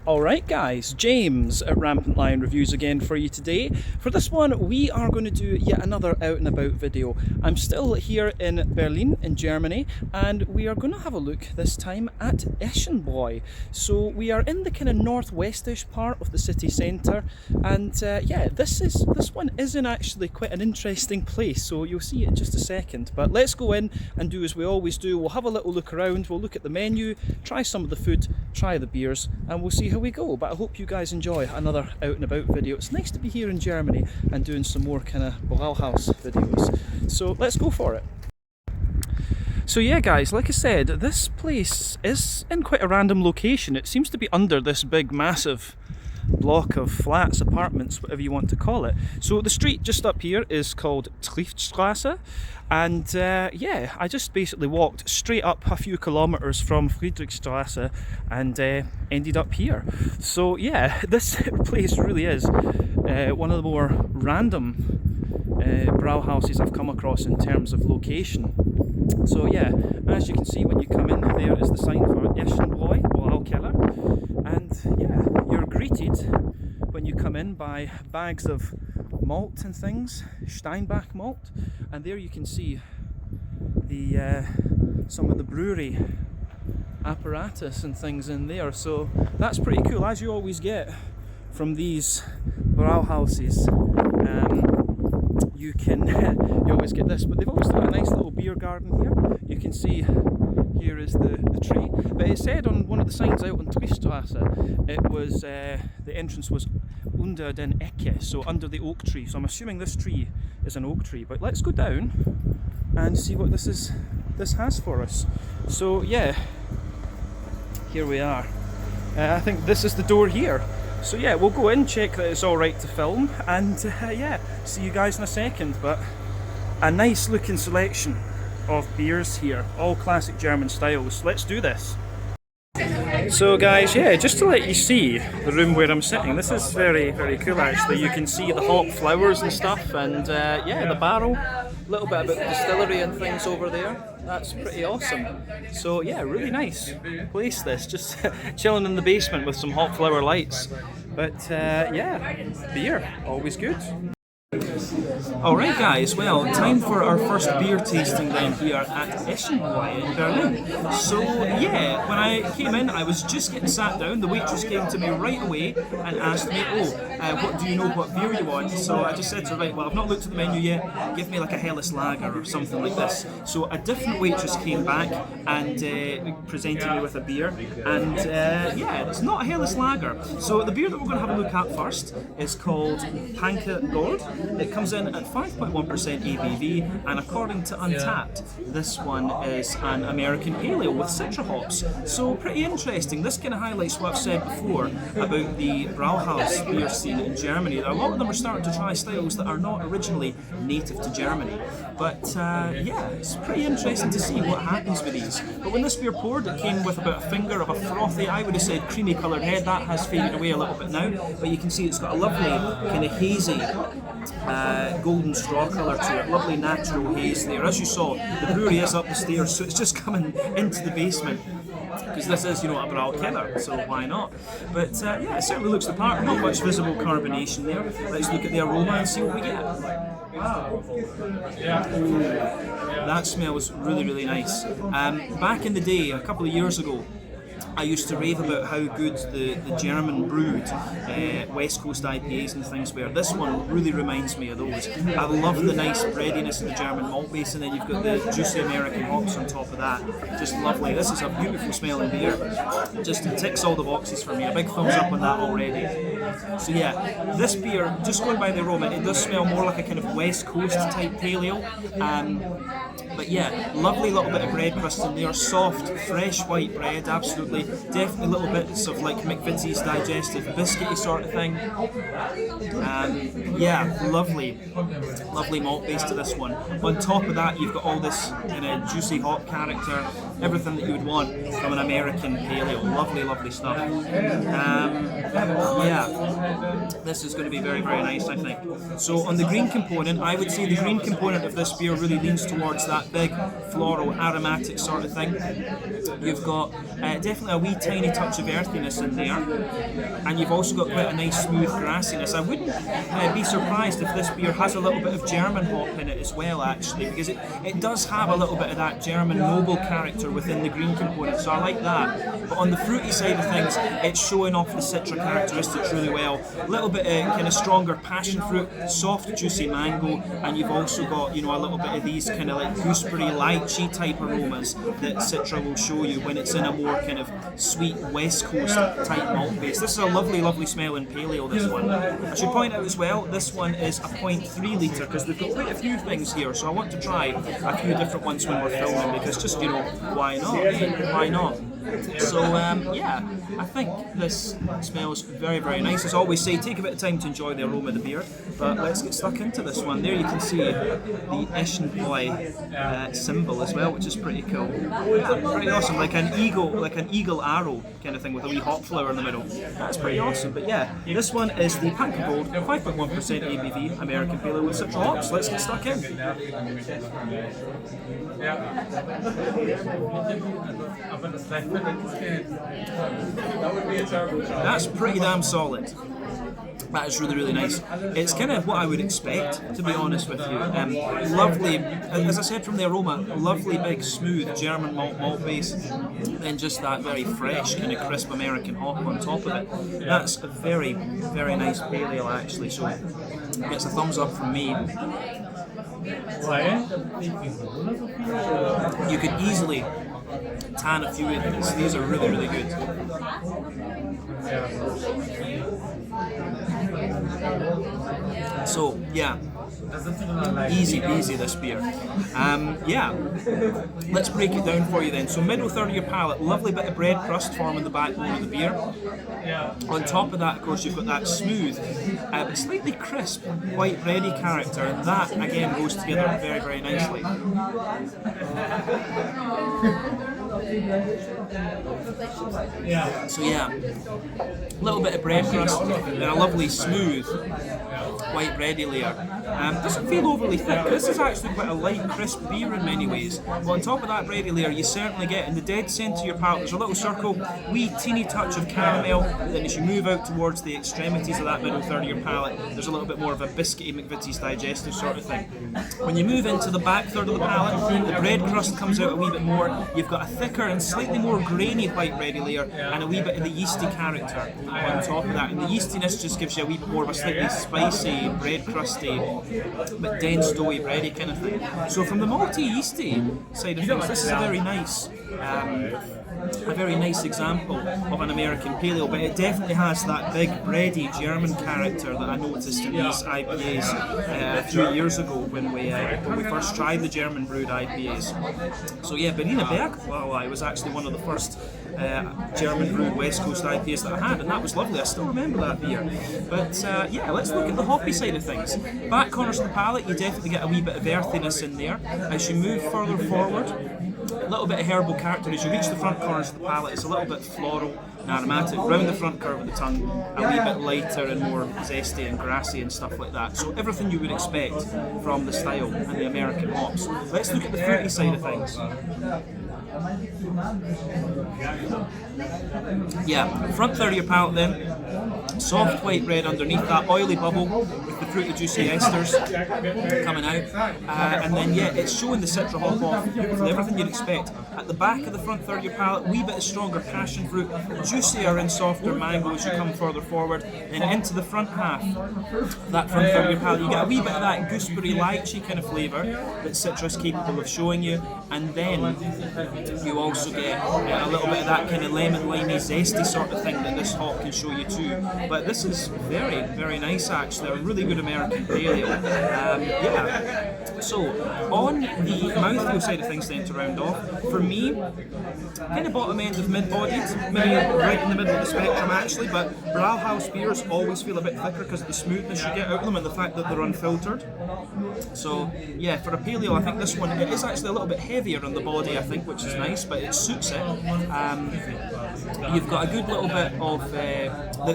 Alright guys, James at Rampant Lion Reviews again for you today. For this one we are going to do yet another out and about video. I'm still here in Berlin in Germany and we are going to have a look this time at Eschenbräu. So we are in the kind of northwestish part of the city centre and yeah, this one isn't actually quite an interesting place, so you'll see it in just a second. But let's go in and do as we always do. We'll have a little look around, we'll look at the menu, try some of the food, try the beers, and we'll see how we go. But I hope you guys enjoy another out and about video. It's nice to be here in Germany and doing some more kind of Brauhaus videos. So let's go for it. So yeah guys, like I said, this place is in quite a random location. It seems to be under this big massive block of flats, apartments, whatever you want to call it. So the street just up here is called Triftstraße, and yeah, I just basically walked straight up a few kilometers from Friedrichstraße and ended up here. So yeah, this place really is one of the more random Brauhouses I've come across in terms of location. So yeah, as you can see when you come in, there is the sign for Eschenbräu, Braukeller, and yeah, you're greeted when you come in by bags of malt and things, Steinbach malt, and there you can see the some of the brewery apparatus and things in there. So that's pretty cool, as you always get from these Brauhouses. You can you always get this, but they've always got a nice little beer garden here. You can see here is the tree, but it said on one of the signs out on Triftstraße it was the entrance was unter den Ecke, so under the oak tree. So I'm assuming this tree is an oak tree, but let's go down and see what this has for us. So yeah, here we are. I think this is the door here. So yeah, we'll go in, check that it's alright to film, and yeah, see you guys in a second. But a nice looking selection of beers here, all classic German styles. Let's do this. So guys, yeah, just to let you see the room where I'm sitting, this is very, very cool actually. You can see the hop flowers and stuff, and yeah, the barrel, a little bit about the distillery and things over there. That's pretty awesome. So yeah, really nice place this, just chilling in the basement with some hot flower lights. But yeah, beer, always good. Alright guys, well, time for our first beer tasting then here at Eschenbräu in Berlin. So yeah, when I came in, I was just getting sat down. The waitress came to me right away and asked me, what do you know what beer you want? So I just said to her, right, well, I've not looked at the menu yet, give me like a Helles Lager or something like this. So a different waitress came back and presented me with a beer, and yeah, it's not a Helles Lager. So the beer that we're going to have a look at first is called Panke Gold. It comes in at 5.1% ABV, and according to Untappd, this one is an American pale ale with citra hops. So pretty interesting. This kind of highlights what I've said before about the Brauhaus beer scene in Germany. A lot of them are starting to try styles that are not originally native to Germany. But yeah, it's pretty interesting to see what happens with these. But when this beer poured, it came with about a finger of a frothy, I would have said creamy coloured head. That has faded away a little bit now, but you can see it's got a lovely kind of hazy golden straw colour to it, lovely natural haze there. As you saw, the brewery is up the stairs, so it's just coming into the basement, because this is, you know, a Braukeller, so why not? But yeah, it certainly looks the part. Not much visible carbonation there. Let's look at the aroma and see what we get. Ooh, that smells really, really nice. Back in the day, a couple of years ago, I used to rave about how good the German brewed West Coast IPAs and things were. This one really reminds me of those. I love the nice breadiness of the German malt base, and then you've got the juicy American hops on top of that. Just lovely. This is a beautiful smelling beer. Just ticks all the boxes for me. A big thumbs up on that already. So yeah, this beer, just going by the aroma, it does smell more like a kind of West Coast type pale ale. But yeah, lovely little bit of bread crust in there, soft, fresh white bread, absolutely. Definitely little bits of like McVitie's digestive biscuity sort of thing. Yeah, lovely malt base to this one. On top of that, you've got all this kind of juicy hop character, everything that you would want from an American pale ale. Lovely, lovely stuff. Yeah, this is going to be very, very nice, I think. So on the green component, I would say the green component of this beer really leans towards that big floral aromatic sort of thing. You've got definitely a wee tiny touch of earthiness in there, and you've also got quite a nice smooth grassiness. I wouldn't be surprised if this beer has a little bit of German hop in it as well, actually, because it does have a little bit of that German noble character within the green component, so I like that. But on the fruity side of things, it's showing off the citric characteristics really well. A little bit of kind of stronger passion fruit, soft juicy mango, and you've also got, you know, a little bit of these kind of like gooseberry lychee type aromas that Citra will show you when it's in a more kind of sweet West Coast type malt base. This is a lovely, lovely smelling pale ale, this one. I should point out as well, this one is a 0.3 litre because we've got quite a few things here, so I want to try a few different ones when we're filming because just, you know, why not? Why not? So yeah, I think this smells very, very nice. As I always say, take a bit of time to enjoy the aroma of the beer, but let's get stuck into this one. There you can see the Eschenbräu symbol as well, which is pretty cool. Yeah, pretty awesome, like an eagle arrow kind of thing with a wee hop flower in the middle. That's pretty awesome. But yeah, this one is the Pack and Bold 5.1% ABV American pale ale with Citra hops. Let's get stuck in. That's pretty damn solid. That is really, really nice. It's kind of what I would expect, to be honest with you. Lovely, as I said from the aroma, lovely big smooth German malt base, then just that very fresh kind of crisp American hop on top of it. That's a very, very nice pale ale actually, so gets a thumbs up from me. You could easily tan a few of these. These are really, really good. So yeah, easy peasy this beer. Yeah, let's break it down for you then. So middle third of your palate, lovely bit of bread crust forming the backbone of the beer. On top of that, of course, you've got that smooth but slightly crisp white bready character, and that again goes together very, very nicely. So yeah, a little bit of bread crust and a lovely smooth white bready layer. Doesn't feel overly thick. This is actually quite a light, crisp beer in many ways. But on top of that bready layer, you certainly get in the dead centre of your palate, there's a little circle, wee teeny touch of caramel. Then as you move out towards the extremities of that middle third of your palate, there's a little bit more of a biscuity McVitie's digestive sort of thing. When you move into the back third of the palate, the bread crust comes out a wee bit more. You've got a thicker and slightly more grainy white bready layer and a wee bit of the yeasty character on top of that. And the yeastiness just gives you a wee bit more of a slightly spicy, bread crusty, but dense, doughy, bready kind of thing. So from the malty, yeasty side of things, this is a very nice example of an American pale ale, but it definitely has that big bready German character that I noticed in these IPAs a few years ago when we first tried the German brewed IPAs. So yeah, Berliner Berg was actually one of the first German brewed West Coast IPAs that I had, and that was lovely. I still remember that beer. But yeah, let's look at the hoppy side of things. Back corners of the palate, you definitely get a wee bit of earthiness in there. As you move further forward, a little bit of herbal character. As you reach the front corners of the palate, it's a little bit floral and aromatic. Round the front curve of the tongue, a wee bit lighter and more zesty and grassy and stuff like that. So everything you would expect from the style and the American hops. Let's look at the fruity side of things. Yeah, front third of your palate then, soft white bread underneath that oily bubble with the fruity juicy esters coming out, and then yeah, it's showing the Citra hop off with everything you'd expect. At the back of the front third of your palate, wee bit of stronger passion fruit, juicier and softer mango as you come further forward. Then into the front half, that front third of your palate, you get a wee bit of that gooseberry lychee kind of flavour that Citra's capable of showing you, and then you also get a little bit of that kind of lemon limey zesty sort of thing that this hop can show you too but this is very, very nice actually, a really good American pale ale. Yeah, so on the mouthfeel side of things then to round off, for me, kind of bottom end of mid-bodied, maybe right in the middle of the spectrum actually, but Brauhaus beers always feel a bit thicker because of the smoothness you get out of them and the fact that they're unfiltered. So yeah, for a pale ale I think this one, it is actually a little bit heavier on the body I think, which is nice, but it suits it. You've got a good little bit of,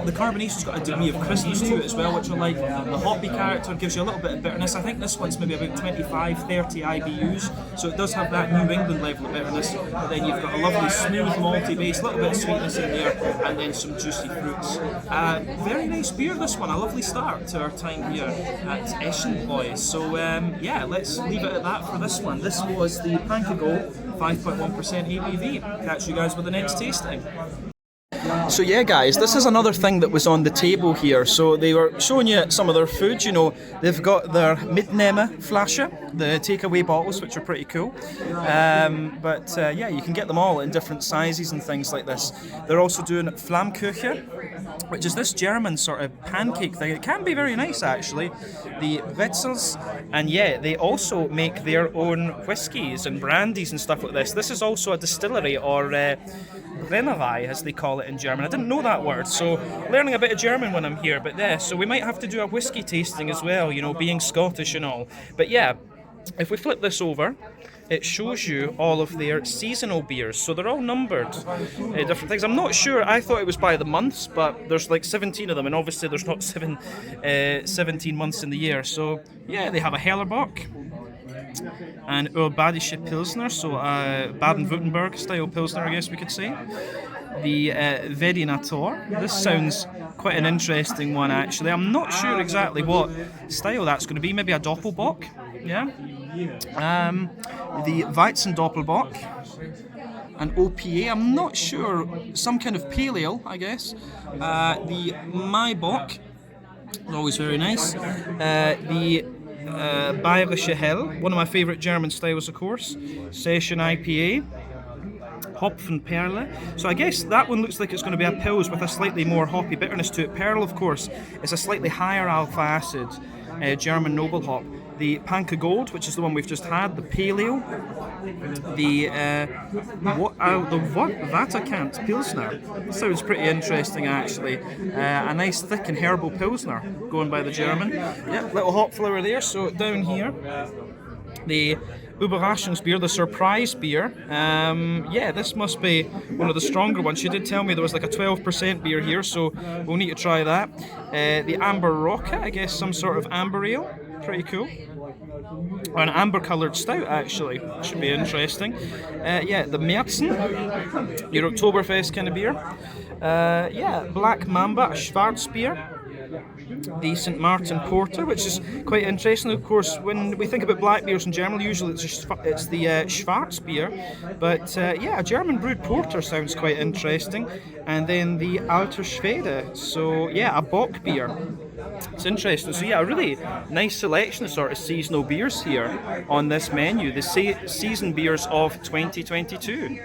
the carbonation's got a degree of crispness to it as well, which I like. The hoppy character gives you a little bit of bitterness. I think this one's maybe about 25-30 IBUs, so it does have that New England level of bitterness, but then you've got a lovely smooth malty base, a little bit of sweetness in there, and then some juicy fruits. Very nice beer this one, a lovely start to our time here at Eschenbräu. So yeah, let's leave it at that for this one. This was the Panke Gold 5.1% ABV. Catch you guys with the next tasting. So yeah guys, this is another thing that was on the table here. So they were showing you some of their food, you know, they've got their Mitnehmer Flasche, the takeaway bottles, which are pretty cool. Yeah, you can get them all in different sizes and things like this. They're also doing Flammkuche, which is this German sort of pancake thing. It can be very nice actually. The Wetzels, and yeah, they also make their own whiskies and brandies and stuff like this. This is also a distillery, or Brauerei as they call it in German. I didn't know that word, so learning a bit of German when I'm here, but yeah, so we might have to do a whiskey tasting as well, you know, being Scottish and all. But yeah, if we flip this over, it shows you all of their seasonal beers, so they're all numbered, different things. I'm not sure, I thought it was by the months, but there's like 17 of them, and obviously there's not 17 months in the year. So yeah, they have a Hellerbock, and Urbadische Pilsner, so Baden-Wurttemberg style Pilsner, I guess we could say. The Vedinator. This sounds quite an interesting one actually. I'm not sure exactly what style that's going to be. Maybe a Doppelbock, yeah. The Weizen Doppelbock, an OPA. I'm not sure. Some kind of pale ale, I guess. The Maibock, always very nice. The Bayerische Hell, one of my favourite German styles, of course. Session IPA. Hopfenperle. So I guess that one looks like it's going to be a Pils with a slightly more hoppy bitterness to it. Perle, of course, is a slightly higher alpha acid German noble hop. The Panke Gold, which is the one we've just had, the Pale Ale, the Vatakant Pilsner. Sounds pretty interesting actually. A nice thick and herbal Pilsner, going by the German. Yeah, little hop flower there. So down here, the Überraschungsbier, the surprise beer. Yeah, this must be one of the stronger ones. She did tell me there was like a 12% beer here, so we'll need to try that. The Amber Rocket, I guess some sort of amber ale. Pretty cool. Or an amber coloured stout actually. Should be interesting. Yeah, the Märzen, your Oktoberfest kind of beer. Yeah, Black Mamba, a Schwarzbier. The St. Martin Porter, which is quite interesting. Of course, when we think about black beers in general, usually it's the Schwarzbier, but yeah, a German brewed porter sounds quite interesting. And then the Alter Schwede, so yeah, a Bock beer. It's interesting. So yeah, a really nice selection of sort of seasonal beers here on this menu, the season beers of 2022.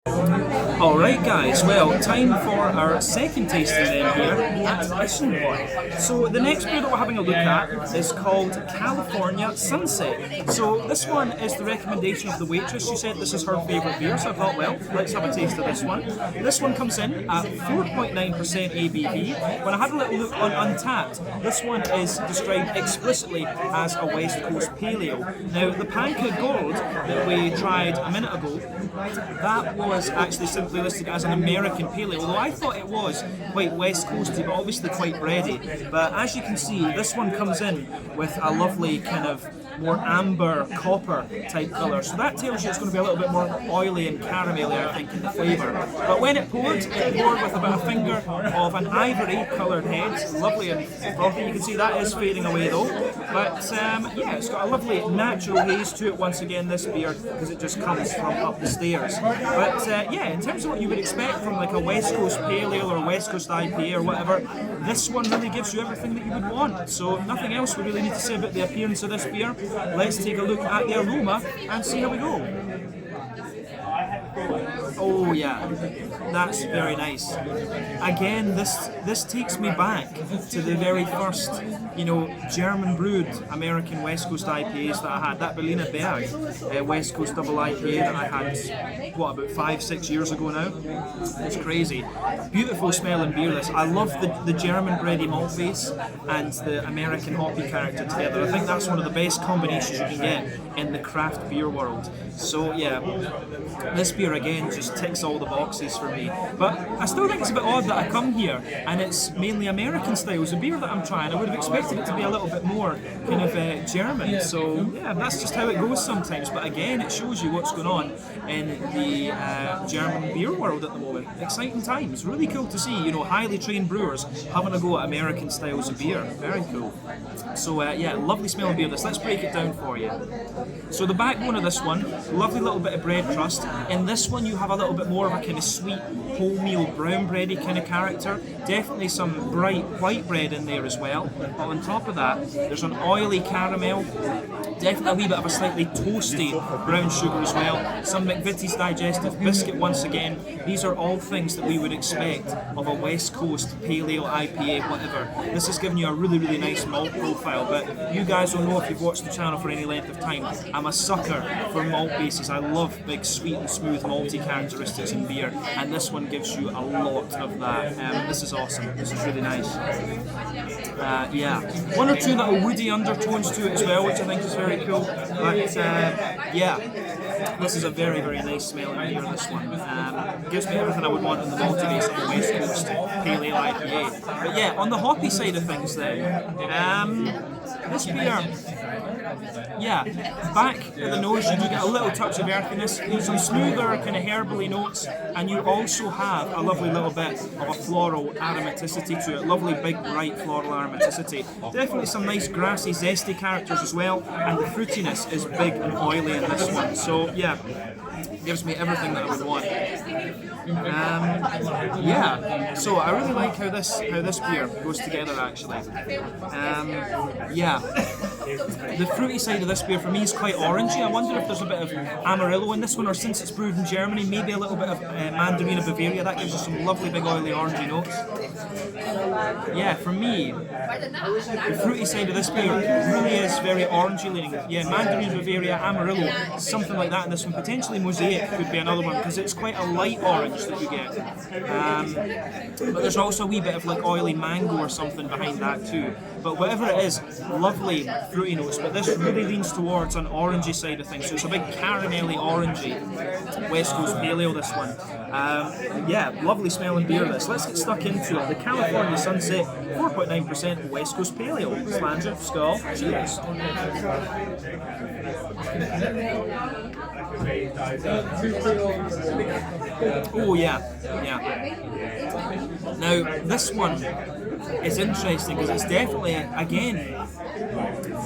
Alright guys, well, time for our second tasting then here at Eschenbräu. So the next beer that we're having a look at is called California Sunset. So this one is the recommendation of the waitress. She said this is her favourite beer, so I thought, well, let's have a taste of this one. This one comes in at 4.9% ABV. When I had a little look on Untappd, this one is described explicitly as a West Coast Pale Ale. Now, the Panke Gold that we tried a minute ago, that was actually simply listed as an American Pale Ale, although I thought it was quite West Coasty, but obviously quite bready. But as you can see, this one comes in with a lovely kind of more amber copper type colour, so that tells you it's going to be a little bit more oily and caramelly, I think, in the flavour. But when it poured with about a finger of an ivory coloured head, lovely and frothy. You can see that is fading away though, but yeah, it's got a lovely natural haze to it once again, this beer, because it just comes from up the stairs. But yeah, in terms of what you would expect from like a West Coast Pale Ale or West Coast IPA or whatever, this one really gives you everything that you would want. So nothing else we really need to say about the appearance of this beer. Let's take a look at the aroma and see how we go. Oh yeah, that's very nice. Again, this takes me back to the very first, you know, German brewed American West Coast IPAs that I had. That Berliner Berg West Coast double IPA that I had, what, about 5-6 years ago now. It's crazy. Beautiful smelling beer this. I love the German bready malt base and the American hoppy character together. I think that's one of the best combinations you can get in the craft beer world. So yeah, this beer again just ticks all the boxes for me. But I still think it's a bit odd that I come here and it's mainly American styles. The beer that I'm trying, I would have expected it to be a little bit more kind of German. So yeah, that's just how it goes sometimes. But again, it shows you what's going on in the German beer world at the moment. Exciting times. Really cool to see, you know, highly trained brewers having a go at American styles of beer. Very cool. So yeah, lovely smelling beer this. Let's break it down for you. So the backbone of this one, lovely little bit of bread crust. In this one you have a little bit more of a kind of sweet wholemeal brown bready kind of character. Definitely some bright white bread in there as well. But on top of that, there's an oily caramel. Definitely a wee bit of a slightly toasty brown sugar as well. Some McVitie's digestive biscuit once again. These are all things that we would expect of a West Coast Pale Ale, IPA, whatever. This has given you a really, really nice malt profile, but you guys will know if you've watched the channel for any length of time, I'm a sucker for malt bases. I love big, sweet and smooth malty characteristics in beer, and this one gives you a lot of that. This is awesome. This is really nice. Yeah, one or two little woody undertones to it as well, which I think is very cool. But yeah, this is a very, very nice smelling beer, this one. Gives me everything I would want in the malty base of a West Coast Pale Ale IPA. But yeah, on the hoppy side of things then, this beer, yeah, back at the nose you do get a little touch of earthiness, some smoother kind of herbally notes, and you also have a lovely little bit of a floral aromaticity to it, lovely big bright floral aromaticity. Definitely some nice grassy zesty characters as well, and the fruitiness is big and oily in this one, so yeah, gives me everything that I would want. Yeah, so I really like how this beer goes together actually. Yeah, the fruity side of this beer for me is quite orangey. I wonder if there's a bit of Amarillo in this one, or since it's brewed in Germany, maybe a little bit of Mandarina Bavaria. That gives you some lovely big oily orangey notes. Yeah, for me, the fruity side of this beer really is very orangey leaning. Yeah, Mandarina Bavaria, Amarillo, something like that in this one. Potentially Mosaic could be another one because it's quite a light orange that you get. But there's also a wee bit of like oily mango or something behind that too. But whatever it is, lovely fruity notes, but this really leans towards an orangey side of things, so it's a big caramelly orangey West Coast Pale Ale, this one. Yeah, lovely smelling beer this. Let's get stuck into it. The California Sunset, 4.9% West Coast Pale Ale. Slanger, skull, cheers. Oh yeah, yeah. Now this one is interesting because it's definitely, again,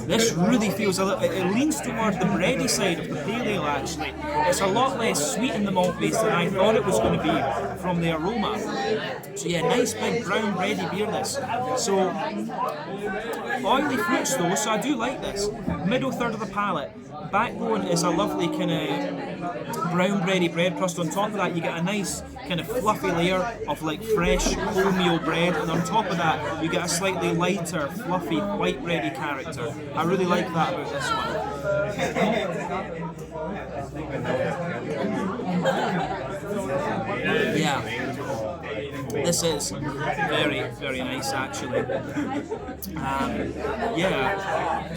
this really feels a little, it leans towards the bready side of the pale ale actually. It's a lot less sweet in the malt base than I thought it was going to be from the aroma. So yeah, nice big brown bready beer this. So oily fruits though, so I do like this. Middle third of the palate. Backbone is a lovely kind of brown bready bread crust. On top of that you get a nice kind of fluffy layer of like fresh wholemeal bread, and on top of that you get a slightly lighter fluffy white bready character. I really like that about this one. Yeah. This is very, very nice actually. Yeah,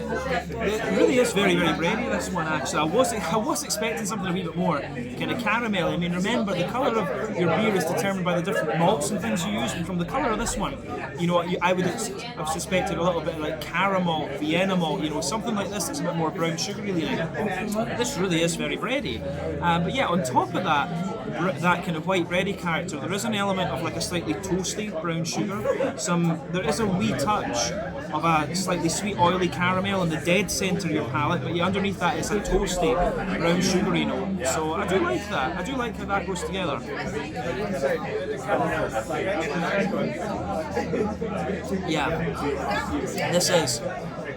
it really is very, very bready, this one actually. I was expecting something a wee bit more kind of caramel. I mean, remember the colour of your beer is determined by the different malts and things you use, and from the colour of this one, you know, I would have suspected a little bit like caramel, Vienna malt, you know, something like this that's a bit more brown sugary leaning. This really is very bready. But yeah, on top of that kind of white bready character, there is an element of like a slightly toasty brown sugar. There is a wee touch of a slightly sweet oily caramel in the dead centre of your palate, but yeah, underneath that is a toasty brown sugary note. So I do like that. I do like how that goes together. Yeah, this is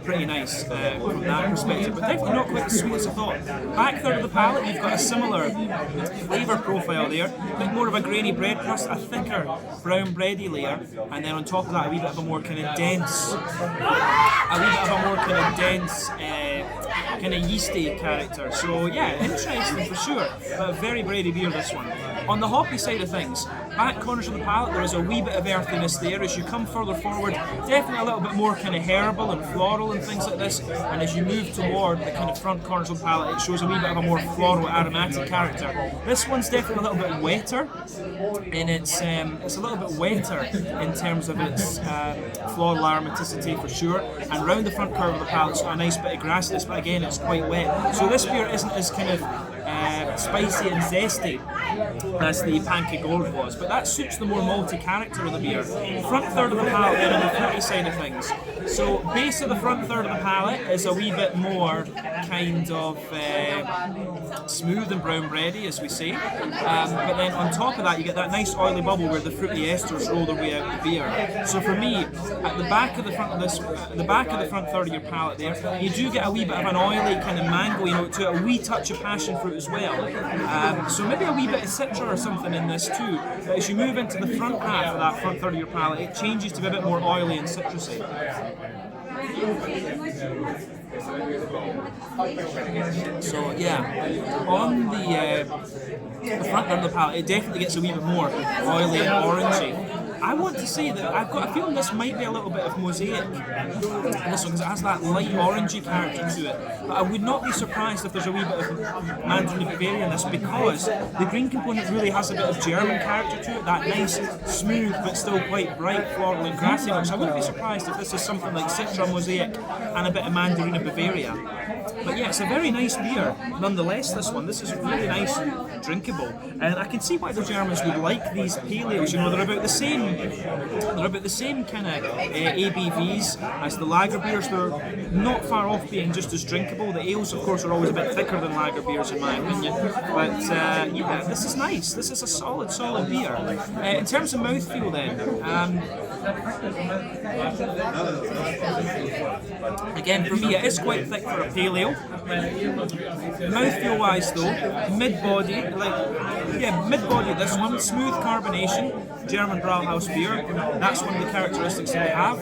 pretty nice from that perspective, but definitely not quite as sweet as I thought. Back third of the palate, you've got a similar flavour profile there, a bit more of a grainy bread crust, a thicker brown bready layer, and then on top of that a wee bit of a more kind of dense, kind of yeasty character. So yeah, interesting for sure, but a very bready beer this one. On the hoppy side of things, back corners of the palate there is a wee bit of earthiness there. As you come further forward, definitely a little bit more kind of herbal and floral and things like this, and as you move toward the kind of front corners of the palate, it shows a wee bit of a more floral aromatic character. This one's definitely a little bit wetter, and it's a little bit wetter in terms of its floral aromaticity for sure, and round the front curve of the palate it's got a nice bit of grassiness, but again it's quite wet. So this beer isn't as kind of spicy and zesty as the Pancake Gold was, but that suits the more malty character of the beer. Front third of the palate then on the fruity side of things. So base of the front third of the palate is a wee bit more kind of smooth and brown bready, as we say, but then on top of that you get that nice oily bubble where the fruity esters roll their way out the beer. So for me, at the back of the front third of your palate there, you do get a wee bit of an oily kind of mango note to it, a wee touch of passion fruit as well. So maybe a wee bit of citra or something in this too, but as you move into the front half of that front third of your palate, it changes to be a bit more oily and citrusy. So yeah, on the front end of the palate, it definitely gets a wee bit more oily and orangey. I want to say that I've got a feeling this might be a little bit of mosaic in this one, because it has that light orangey character to it. But I would not be surprised if there's a wee bit of Mandarin Bavaria in this, because the green component really has a bit of German character to it, that nice, smooth but still quite bright floral and grassy one. So I wouldn't be surprised if this is something like Citra Mosaic and a bit of Mandarin Bavaria. But yeah, it's a very nice beer nonetheless, this one. This is really nice and drinkable, and I can see why the Germans would like these pale ales. You know, they're about the same kind of ABVs as the lager beers. They're not far off being just as drinkable. The ales, of course, are always a bit thicker than lager beers in my opinion, but yeah, this is nice. This is a solid beer. In terms of mouthfeel then, again, for me, it is quite thick for a pale ale. Mouthfeel wise though, mid-body, mid-body this one, smooth carbonation, German Brauhaus beer, that's one of the characteristics that they have.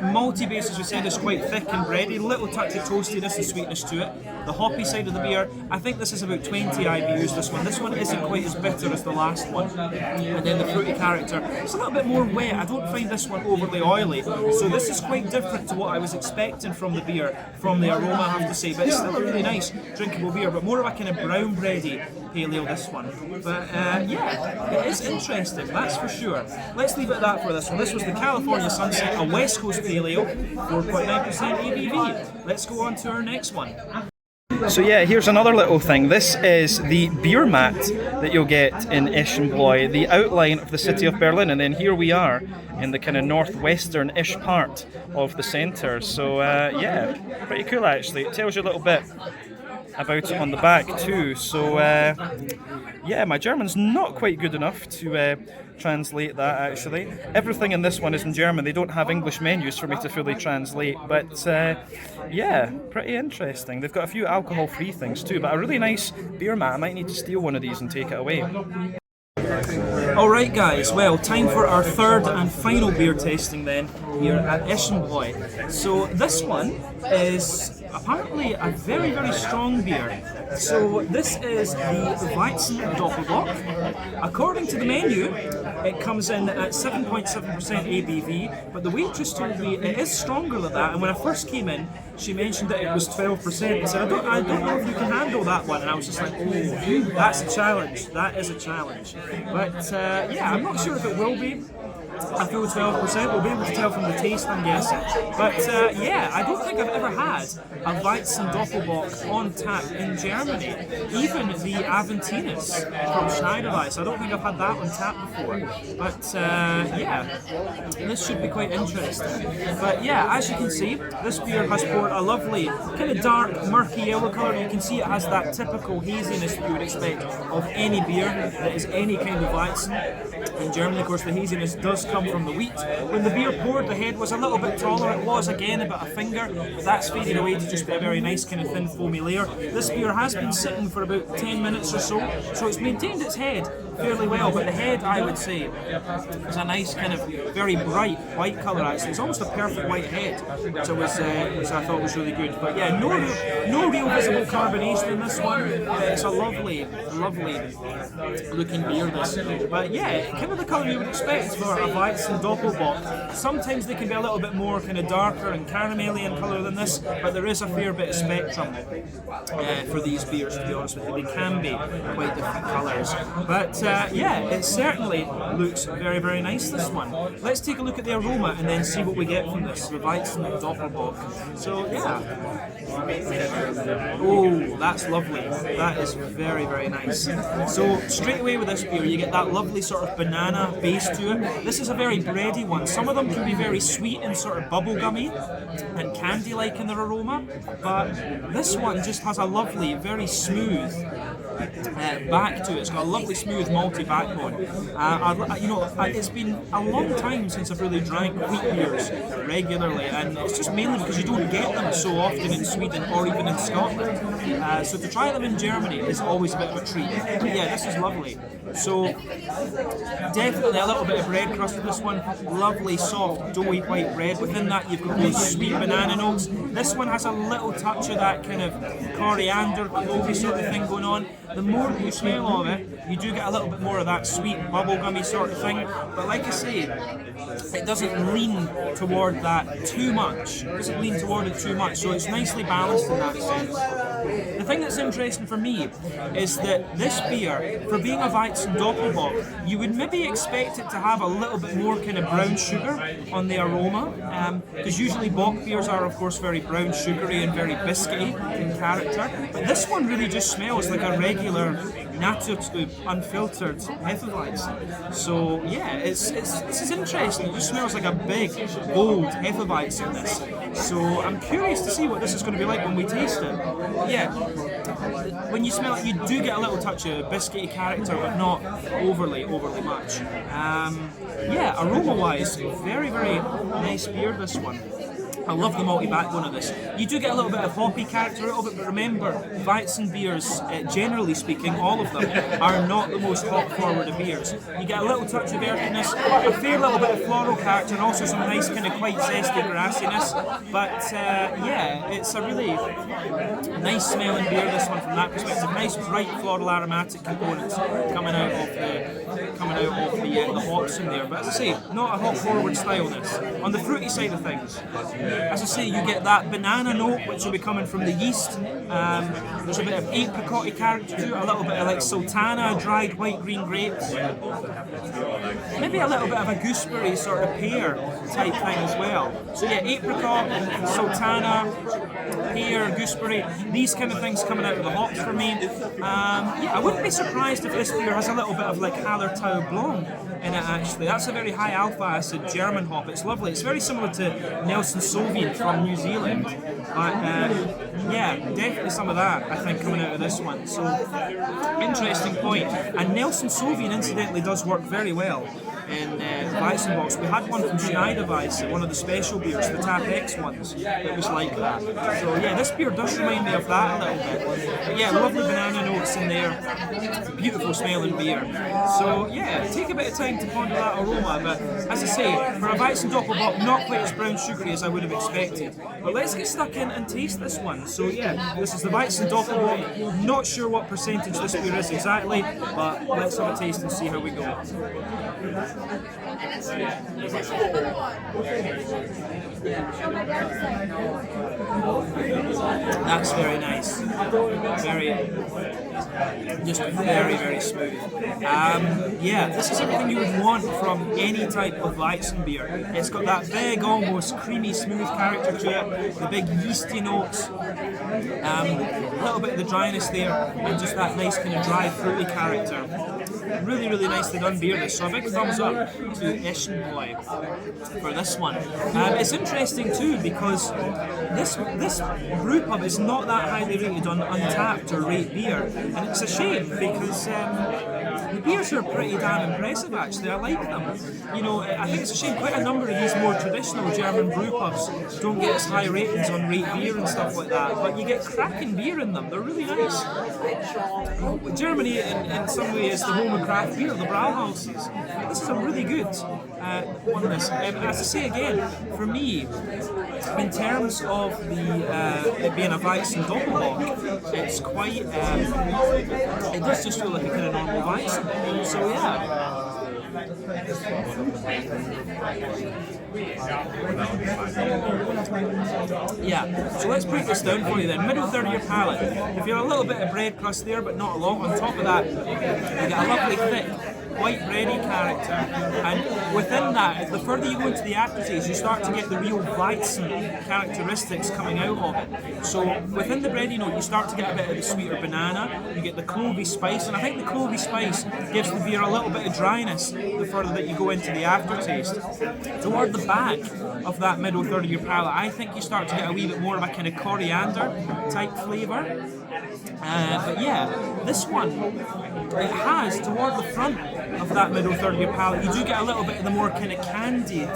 Malty base, as we said, is quite thick and bready, little touch of toastiness and sweetness to it. The hoppy side of the beer, I think this is about 20 IBUs, this one. This one isn't quite as bitter as the last one. And then the fruity character, it's a little bit more wet. I don't find this one overly oily. So this is quite different to what I was expecting from the beer, from the Aroma, I have to say. But it's still a really nice, drinkable beer, but more of a kind of brown bready pale ale, this one. But yeah, it is interesting, that's for sure. Let's leave it at that for this one. This was the California Sunset, a West Coast pale ale, 4.9% ABV. Let's go on to our next one. So yeah, here's another little thing. This is the beer mat that you'll get in Eschenbräu, the outline of the city of Berlin, and then here we are in the kind of northwestern-ish part of the centre. So yeah, pretty cool actually. It tells you a little bit about it on the back too. So yeah, my German's not quite good enough to translate that actually. Everything in this one is in German. They don't have English menus for me to fully translate, but yeah, pretty interesting. They've got a few alcohol-free things too, but a really nice beer mat. I might need to steal one of these and take it away. Alright guys, well, time for our third and final beer tasting then, here at Eschenbräu. So this one is apparently a very, very strong beer. So this is the Lightsaber Block. According to the menu, it comes in at 7.7% ABV, but the waitress told me it is stronger than that, and when I first came in, she mentioned that it was 12%. I said, I don't know if you can handle that one, and I was just like, oh, that's a challenge. That is a challenge. But yeah, I'm not sure if it will be. I feel 12%, we'll be able to tell from the taste, I'm guessing. But yeah, I don't think I've ever had a Weizen Doppelbock on tap in Germany. Even the Aventinus from Schneiderweiss, I don't think I've had that on tap before. But yeah, this should be quite interesting. But yeah, as you can see, this beer has poured a lovely, kind of dark, murky yellow colour. You can see it has that typical haziness that you would expect of any beer that is any kind of Weizen. In Germany, of course, the haziness does come from the wheat. When the beer poured, the head was a little bit taller. It was, again, about a finger, but that's faded away to just be a very nice kind of thin foamy layer. This beer has been sitting for about 10 minutes or so it's maintained its head fairly well, but the head, I would say, is a nice kind of very bright white colour actually. It's almost a perfect white head, which I thought was really good. But yeah, no real visible carbonation in this one. It's a lovely looking beer, this. But yeah, kind of the colour you would expect for a Weizen Doppelbock. Sometimes they can be a little bit more kind of darker and caramelly in colour than this, but there is a fair bit of spectrum for these beers, to be honest with you. They can be quite different colours. But yeah, it certainly looks very, very nice, this one. Let's take a look at the aroma and then see what we get from this, the Weizen Doppelbock. So yeah. Oh, that's lovely. That is very, very nice. So straight away with this beer, you get that lovely sort of banana base to it. This is a very bready one. Some of them can be very sweet and sort of bubblegummy and candy-like in their aroma, but this one just has a lovely, very smooth back to it. It's got a lovely smooth malty backbone. It's been a long time since I've really drank wheat beers regularly, and it's just mainly because you don't get them so often in Sweden or even in Scotland. So to try them in Germany is always a bit of a treat. But yeah, this is lovely. So definitely a little bit of bread crust with this one. Lovely, soft, doughy white bread. Within that you've got those sweet banana notes. This one has a little touch of that kind of coriander, clovey sort of thing going on. The more you smell of it, you do get a little bit more of that sweet bubblegummy sort of thing. But like I say, it doesn't lean toward that too much. It doesn't lean toward it too much, so it's nicely balanced in that sense. The thing that's interesting for me is that this beer, for being a Weizen Doppelbock, you would maybe expect it to have a little bit more kind of brown sugar on the aroma, because usually Bock beers are, of course, very brown sugary and very biscuity in character, but this one really just smells like a regular Naturtrüb unfiltered Hefeweizen. So yeah, this is interesting. It just smells like a big, bold Hefeweizen, this. So I'm curious to see what this is going to be like when we taste it. Yeah, when you smell it, you do get a little touch of biscuity character, but not overly much. Yeah, aroma-wise, very, very nice beer, this one. I love the malty backbone of this. You do get a little bit of hoppy character out of it, but remember, Weizen beers, generally speaking, all of them, are not the most hop-forward of beers. You get a little touch of earthiness, a fair little bit of floral character, and also some nice kind of quite zesty grassiness. But yeah, it's a really nice smelling beer, this one, from that perspective. Nice bright floral aromatic components coming out of the hops in there. But as I say, not a hop-forward style, this. On the fruity side of things, as I say, you get that banana note, which will be coming from the yeast. There's a bit of apricot character to it, a little bit of like sultana, dried white green grapes. Maybe a little bit of a gooseberry sort of pear type thing as well. So yeah, apricot, sultana, pear, gooseberry, these kind of things coming out of the hops for me. Yeah, I wouldn't be surprised if this beer has a little bit of like Hallertau Blanc in it actually. That's a very high alpha acid German hop. It's lovely. It's very similar to Nelson Sauvin from New Zealand. But yeah, definitely some of that I think coming out of this one. So interesting point. And Nelson Sauvin incidentally does work very well in Weizenbocks. We had one from Schneiderweiss, one of the special beers, the Tap X ones, that was like that. So yeah, this beer does remind me of that a little bit. But yeah, lovely banana notes in there, beautiful smelling beer. So yeah, take a bit of time to ponder that aroma, but as I say, for a Weizen Doppelbock, not quite as brown sugary as I would have expected. But let's get stuck in and taste this one. So yeah, this is the Weizen Doppelbock. Not sure what percentage this beer is exactly, but let's have a taste and see how we go. That's very nice. Just very, very smooth. Yeah, this is everything you would want from any type of Weizen beer. It's got that big, almost creamy, smooth character to it, the big yeasty notes, a little bit of the dryness there, and just that nice kind of dry, fruity character. Really, really nicely done beer, this. So a big thumbs up to Eschenbräu for this one. It's interesting too because this brewpub is not that highly rated on Untappd or Rate Beer, and it's a shame because The beers are pretty damn impressive actually, I like them. You know, I think it's a shame quite a number of these more traditional German brew pubs don't get as high ratings on Rate Beer and stuff like that, but you get cracking beer in them, they're really nice. Germany in some ways is the home of craft beer, the Brauhauses. This is a really good one of this. As I say again, for me, in terms of it being a Weizen Doppelbock, it's quite, it does just feel like a kind of normal Weizen. So yeah. Yeah, so let's break this down for you then. Middle third of your palate. If you're a little bit of bread crust there, but not a lot, on top of that, you get a lovely thick white bready character, and within that, the further you go into the aftertaste, you start to get the real Weizen characteristics coming out of it. So within the bready note, you start to get a bit of the sweeter banana, you get the clovey spice, and I think the clovey spice gives the beer a little bit of dryness the further that you go into the aftertaste. Toward the back of that middle third of your palate, I think you start to get a wee bit more of a kind of coriander type flavour. But yeah, this one, it has, toward the front of that middle third of your palate, you do get a little bit of the more kind of candied,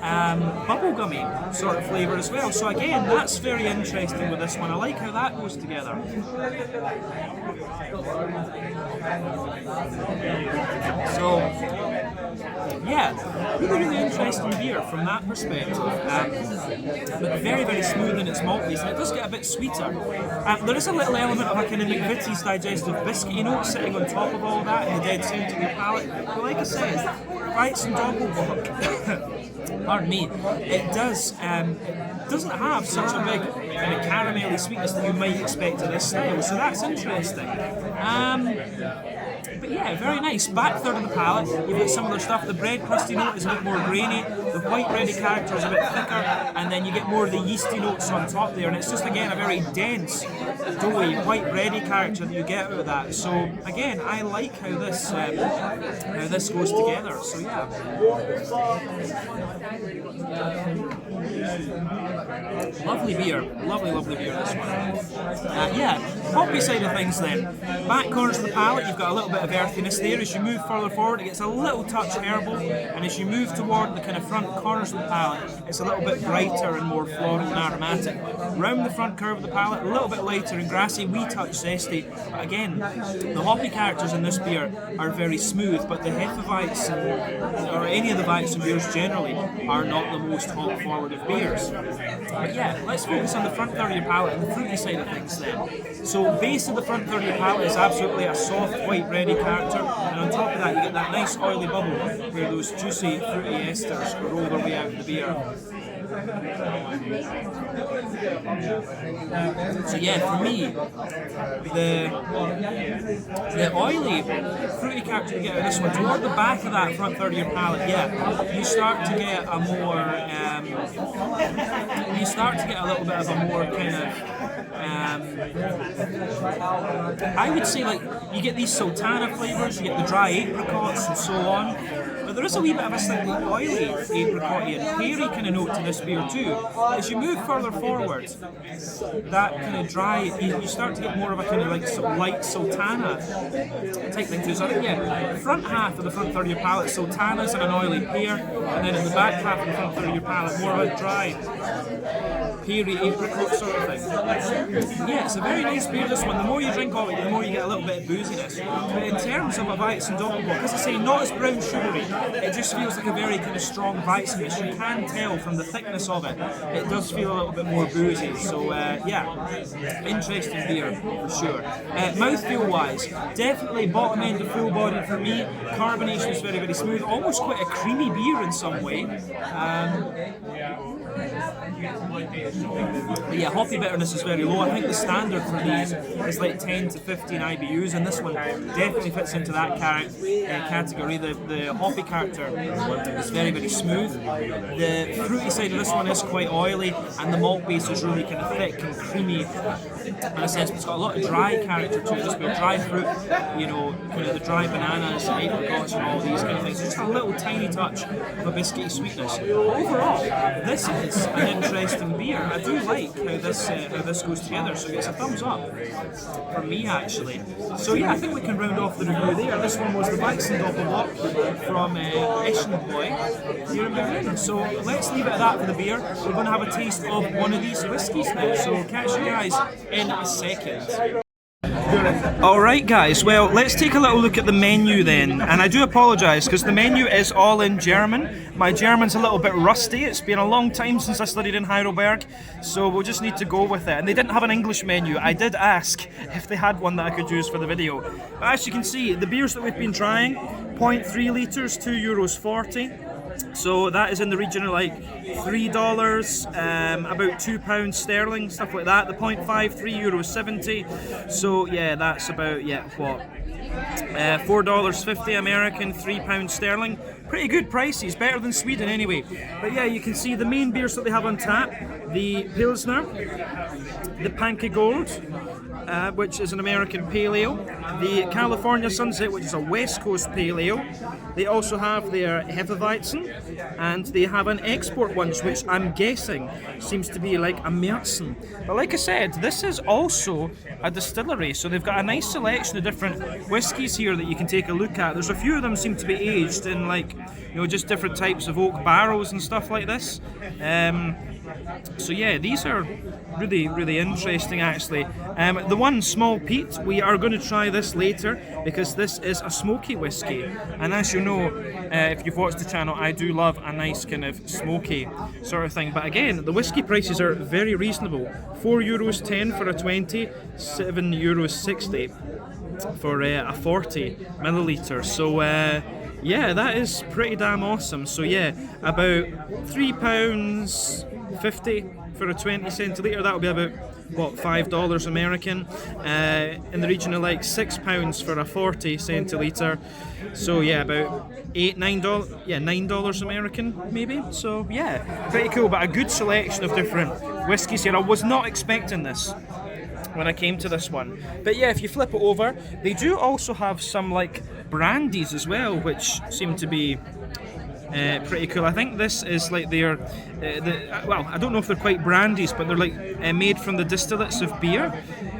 bubblegummy sort of flavour as well. So again, that's very interesting with this one. I like how that goes together. So, yeah, really interesting beer from that perspective. But very, very smooth in its maltiness, and it does get a bit sweeter. There is a little element of a kind of McVitie's digestive biscuity note sitting on top of all that in the dead centre of your palate. But like I said, Weizen Doppelbock, pardon me, it doesn't have such a big kind of caramelly sweetness that you might expect in this style, so that's interesting. But yeah, very nice. Back third of the palate, you've got similar stuff. The bread crusty note is a bit more grainy, the white bready character is a bit thicker, and then you get more of the yeasty notes on top there, and it's just again a very dense, doughy, white bready character that you get out of that. So again, I like how this goes together. So yeah. Lovely beer, lovely beer this one. Yeah, hoppy side of things then. Back corners of the palate, you've got a little bit of earthiness there. As you move further forward, it gets a little touch herbal, and as you move toward the kind of front corners of the palate, it's a little bit brighter and more floral and aromatic. Round the front curve of the palate, a little bit lighter and grassy, wee touch zesty. But again, the hoppy characters in this beer are very smooth, but the Hefeweizen, or any of the Weizen beers generally, are not the most hop forward of beers. But yeah, let's focus on the front third of your palate and the fruity side of things then. So base of the front third of your palate is absolutely a soft white bready character, and on top of that you get that nice oily bubble where those juicy fruity esters roll their way out of the beer. So yeah, for me, the oily, fruity character you get out of this one, toward the back of that front third of your palate, yeah, you start to get a more, a little bit of a more kind of, I would say like, you get these sultana flavours, you get the dry apricots and so on. But there is a wee bit of a slightly oily apricot and peary kind of note to this beer too. As you move further forward, that kind of dry, you start to get more of a kind of like light sultana type thing too. So I think yeah, the front half of the front third of your palate, sultanas and an oily pear, and then in the back half of the front third of your palate, more of a dry peary apricot sort of thing. Yeah, it's a very nice beer this one. The more you drink of it, the more you get a little bit of booziness. But in terms of a Weizen Doppelbock, as I say, not as brown sugary, it just feels like a very kind of strong Weizen-ish. You can tell from the thickness of it, it does feel a little bit more boozy. So yeah, interesting beer for sure. Mouthfeel wise, definitely bottom end of full body for me. Carbonation is very, very smooth, almost quite a creamy beer in some way. But yeah, hoppy bitterness is very low. I think the standard for these is like 10 to 15 IBUs, and this one definitely fits into that category. The hoppy character character is very, very smooth. The fruity side of this one is quite oily, and the malt base is really kind of thick and creamy in a sense. But it's got a lot of dry character to it. There's got dry fruit, you know, the dry bananas, apricots, and all these kind of things. Just a little tiny touch of a biscuity sweetness. Overall, this is an interesting beer. I do like how this goes together, so it's a thumbs up for me actually. So yeah, I think we can round off the review there. This one was the Lightsaber Block from Eschenbräu here in Berlin. So let's leave it at that for the beer. We're going to have a taste of one of these whiskies now. So catch you guys in a second. Alright guys, well let's take a little look at the menu then, and I do apologise because the menu is all in German. My German's a little bit rusty, it's been a long time since I studied in Heidelberg, so we'll just need to go with it. And they didn't have an English menu. I did ask if they had one that I could use for the video. But as you can see, the beers that we've been trying, 0.3 litres, €2.40. So that is in the region of like $3, about £2 sterling, stuff like that. The 0.5, €3.70. So yeah, that's about, what? $4.50 American, £3 sterling. Pretty good prices, better than Sweden anyway. But yeah, you can see the main beers that they have on tap: the Pilsner, the Panke Gold, which is an American pale ale, the California Sunset, which is a West Coast pale ale. They also have their Hefeweizen, and they have an export ones, which I'm guessing seems to be like a Märzen. But like I said, this is also a distillery, so they've got a nice selection of different whiskies here that you can take a look at. There's a few of them seem to be aged in like, you know, just different types of oak barrels and stuff like this. So yeah, these are really, really interesting actually. The one Small Pete, we are going to try this later because this is a smoky whiskey, and as you know, if you've watched the channel, I do love a nice kind of smoky sort of thing. But again, the whiskey prices are very reasonable. €4.10 for a 20, €7.60 for a 40 milliliter. So yeah, that is pretty damn awesome. So yeah, about £3.50 for a 20 centilitre. That would be about, what, $5 American, in the region of like £6 for a 40 centilitre. So yeah, about $9 American maybe. So yeah, pretty cool. But a good selection of different whiskies here. I was not expecting this when I came to this one. But yeah, if you flip it over, they do also have some like brandies as well, which seem to be pretty cool. I think this is like their, well, I don't know if they're quite brandies, but they're like made from the distillates of beer.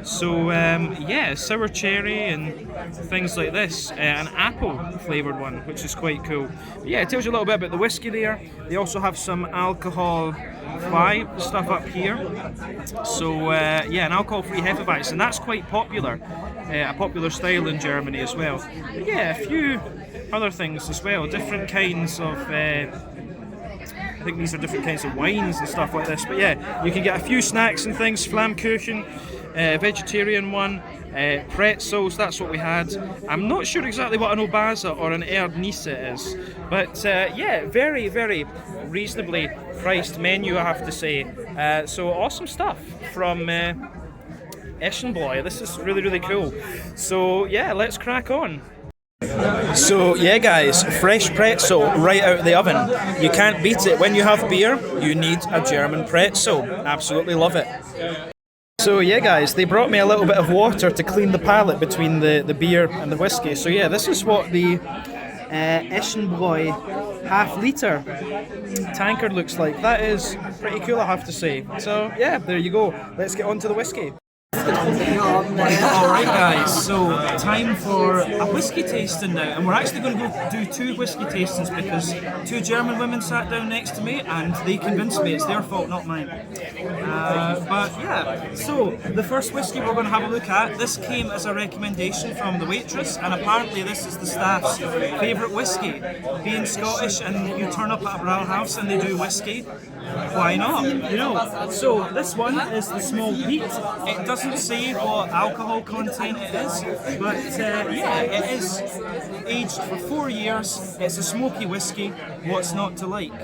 So yeah, sour cherry and things like this, an apple flavoured one, which is quite cool. But yeah, it tells you a little bit about the whiskey there. They also have some alcohol 5 stuff up here. So yeah, an alcohol-free Hefeweizen, and that's quite popular, a popular style in Germany as well. But yeah, a few other things as well, different kinds of, I think these are different kinds of wines and stuff like this. But yeah, you can get a few snacks and things, Flammkuchen, vegetarian one, pretzels, that's what we had. I'm not sure exactly what an Obaza or an Erdnisse is, but yeah, very, very reasonably priced menu, I have to say. So awesome stuff from Eschenbräu. This is really, really cool. So yeah, let's crack on. So yeah guys, fresh pretzel right out of the oven. You can't beat it. When you have beer, you need a German pretzel. Absolutely love it. So yeah guys, they brought me a little bit of water to clean the palate between the beer and the whiskey. So yeah, this is what the Eschenbräu half-litre tankard looks like. That is pretty cool, I have to say. So yeah, there you go. Let's get on to the whiskey. Alright guys, so time for a whiskey tasting now, and we're actually going to go do 2 whiskey tastings because 2 German women sat down next to me and they convinced me. It's their fault, not mine. But yeah, so the first whiskey we're going to have a look at, this came as a recommendation from the waitress, and apparently this is the staff's favourite whiskey. Being Scottish and you turn up at a Brauhaus and they do whiskey, why not? You know. So this one is the Small Pete. It doesn't say what alcohol content it is, but yeah, it is aged for 4 years. It's a smoky whiskey. What's not to like?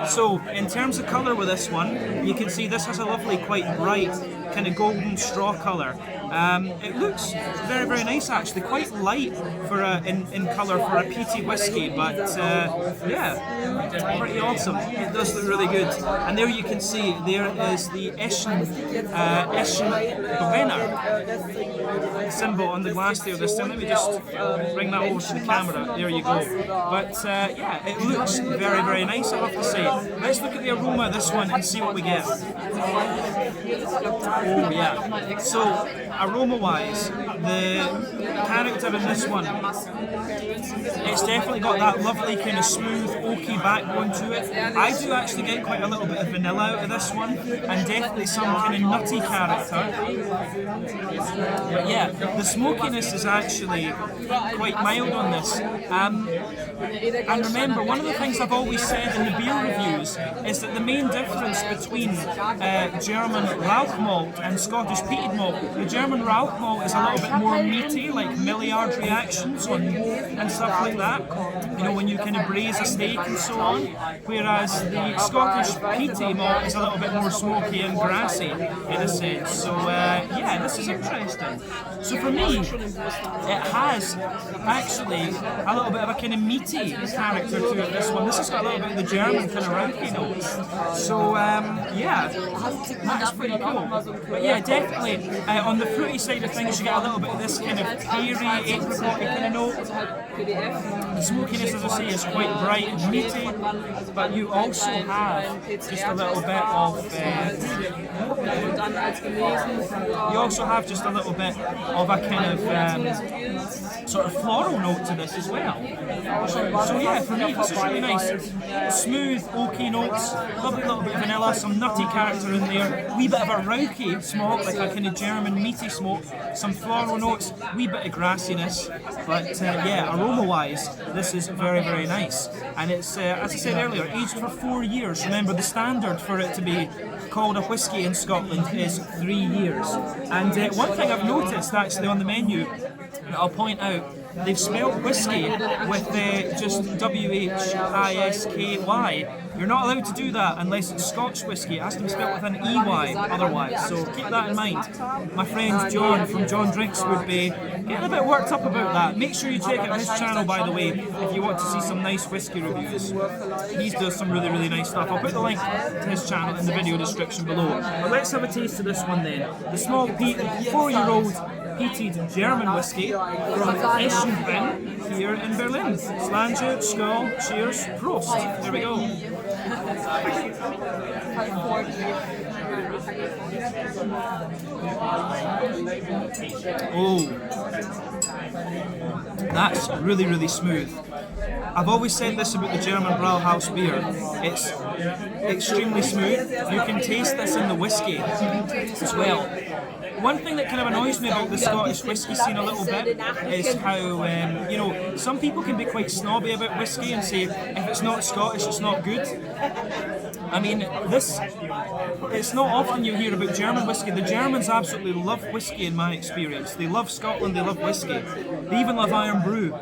So in terms of colour with this one, you can see this has a lovely, quite bright, kind of golden straw colour. It looks very, very nice actually, quite light for in colour for a peaty whiskey, but yeah, pretty awesome. It does look really good. And there you can see there is the Eschenbräu symbol on the glass there this time. Let me just bring that over to the camera. There you go. But yeah, it looks very, very nice, I have to say. Let's look at the aroma of this one and see what we get. Oh yeah. So aroma-wise, the character in this one, it's definitely got that lovely kind of smooth oaky backbone to it. I do actually get quite a little bit of vanilla out of this one, and definitely some kind of nutty character. But yeah, the smokiness is actually quite mild on this. And remember, one of the things I've always said in the beer reviews is that the main difference between German Rauch malt and Scottish peated malt, the German Rauch malt is a little bit more meaty, like Maillard reactions and stuff like that, you know, when you kind of braise a steak and so on, whereas the Scottish peaty malt is a little bit more smoky and grassy in a sense. So yeah, this is interesting. So for me, it has actually a little bit of a kind of meaty character to it, this one. This has got a little bit of the German kind of rauchy notes. So yeah, that's pretty cool. But yeah, definitely on the fruity side of things, you get a little bit of this kind of peary, apricot kind of note. The smokiness, as I say, is quite bright and meaty, but you also have just a little bit of you also have just a little bit of a kind of sort of floral note to this as well. So yeah, for me this is really nice. Smooth, oaky notes, lovely little bit of vanilla, some nutty character in there, wee bit of a rauchy smoke, like a kind of German meaty smoke, some floral notes, wee bit of grassiness, but yeah, aroma-wise, this is very, very nice. And it's, as I said earlier, aged for 4 years. Remember, the standard for it to be called a whisky in Scotland is 3 years. And one thing I've noticed actually on the menu, that I'll point out, they've spelled whiskey with just W-H-I-S-K-Y. You're not allowed to do that unless it's Scotch whiskey. It has to be spelled with an E-Y otherwise, so keep that in mind. My friend John from John Drinks would be getting a bit worked up about that. Make sure you check out his channel, by the way, if you want to see some nice whiskey reviews. He does some really, really nice stuff. I'll put the link to his channel in the video description below. But let's have a taste of this one then. The small peat, 4-year-old peated German whiskey from Eschenbräu here in Berlin. Slange, Skull, cheers, Prost. There we go. Oh, that's really, really smooth. I've always said this about the German Brauhaus beer. It's extremely smooth. You can taste this in the whiskey as well. One thing that kind of annoys me about the Scottish whisky scene a little bit is how, you know, some people can be quite snobby about whisky and say, if it's not Scottish, it's not good. I mean, it's not often you hear about German whisky. The Germans absolutely love whisky in my experience. They love Scotland, they love whisky. They even love Iron Brew.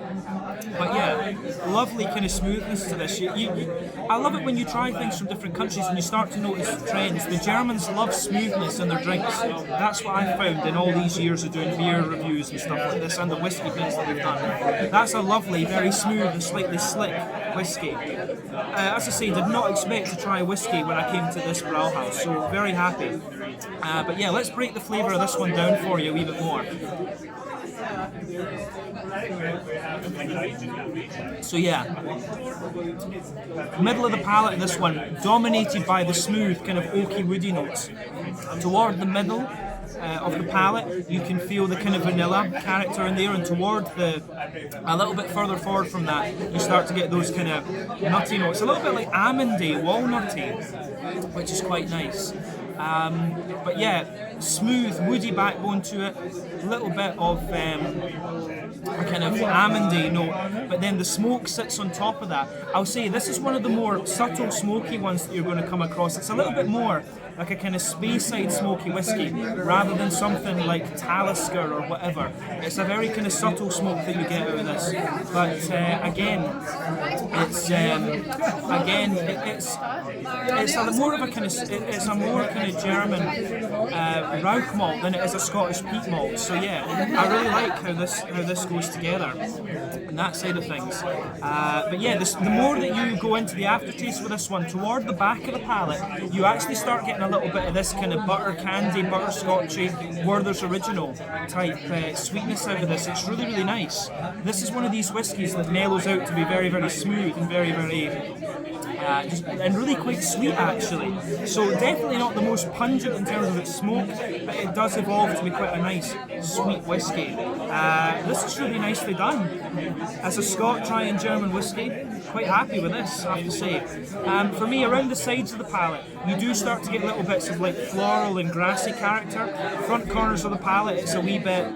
But yeah, lovely kind of smoothness to this. I love it when you try things from different countries and you start to notice trends. The Germans love smoothness in their drinks. That's what I've found in all these years of doing beer reviews and stuff like this, and the whiskey things that we've done. That's a lovely, very smooth and slightly slick whiskey. As I say, did not expect to try whiskey when I came to this Brauhaus, so very happy. But yeah, let's break the flavour of this one down for you a wee bit more. So yeah, middle of the palate in this one, dominated by the smooth kind of oaky woody notes. Toward the middle of the palate, you can feel the kind of vanilla character in there, and toward a little bit further forward from that, you start to get those kind of nutty notes, a little bit like almondy, walnutty, which is quite nice. But yeah, smooth, woody backbone to it, a little bit of a kind of almondy note, but then the smoke sits on top of that. I'll say this is one of the more subtle smoky ones that you're going to come across. It's a little bit more like a kind of Speyside smoky whiskey rather than something like Talisker or whatever. It's a very kind of subtle smoke that you get out of this. But again, It's again, it's a more of a kind of German Rauch malt than it is a Scottish peat malt. So yeah, I really like how this goes together and that side of things. But yeah, the more that you go into the aftertaste with this one, toward the back of the palate, you actually start getting a little bit of this kind of butter candy, butterscotchy, Werther's Original type sweetness out of this. It's really, really nice. This is one of these whiskies that mellows out to be very, very smooth and very, very and really quite sweet actually. So definitely not the most pungent in terms of its smoke, but it does evolve to be quite a nice sweet whiskey. This is really nicely done. As a Scot trying German whiskey, quite happy with this, I have to say. For me, around the sides of the palate, you do start to get little bits of like floral and grassy character. Front corners of the palate, it's a wee bit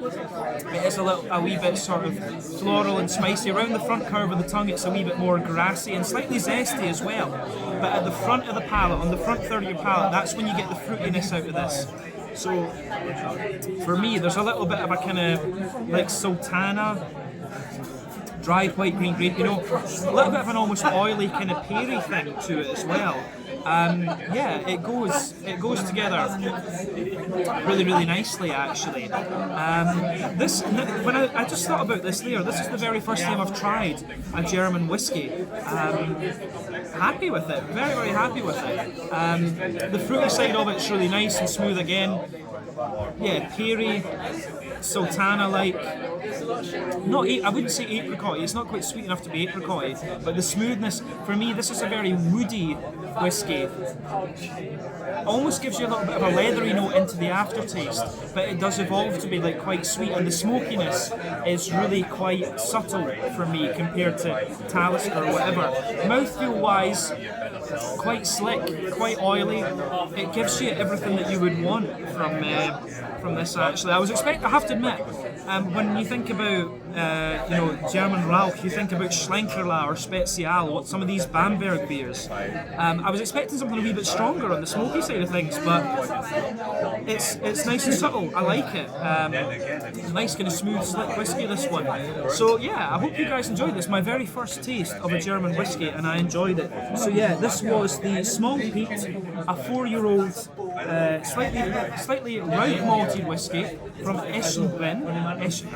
sort of floral and spicy. Around the front curve of the tongue, it's a wee bit more grassy and slightly zesty as well. But at the front of the palate, on the front third of your palate, that's when you get the fruitiness out of this. So for me, there's a little bit of a kind of like sultana, dry white green grape, you know, a little bit of an almost oily kind of perry thing to it as well. Yeah, it goes together really, really nicely actually. When I just thought about this there, this is the very first time I've tried a German whiskey. Happy with it, very, very happy with it. The fruity side of it's really nice and smooth again. Yeah, perry, sultana-like. I wouldn't say apricot. It's not quite sweet enough to be apricot, but the smoothness, for me, this is a very woody whiskey. Almost gives you a little bit of a leathery note into the aftertaste, but it does evolve to be like quite sweet, and the smokiness is really quite subtle for me compared to Talisker or whatever. Mouthfeel-wise, quite slick, quite oily. It gives you everything that you would want from this actually. I have to admit, when you think about German Rauch, you think about Schlenkerla or Spezial, what some of these Bamberg beers. I was expecting something a wee bit stronger on the smoky side of things, but it's nice and subtle. I like it. Nice kind of smooth, slick whiskey, this one. So yeah, I hope you guys enjoyed this. My very first taste of a German whiskey, and I enjoyed it. So yeah, this was the Small Peat, a 4-year-old, slightly Rauch malted whiskey from Eschenbräu.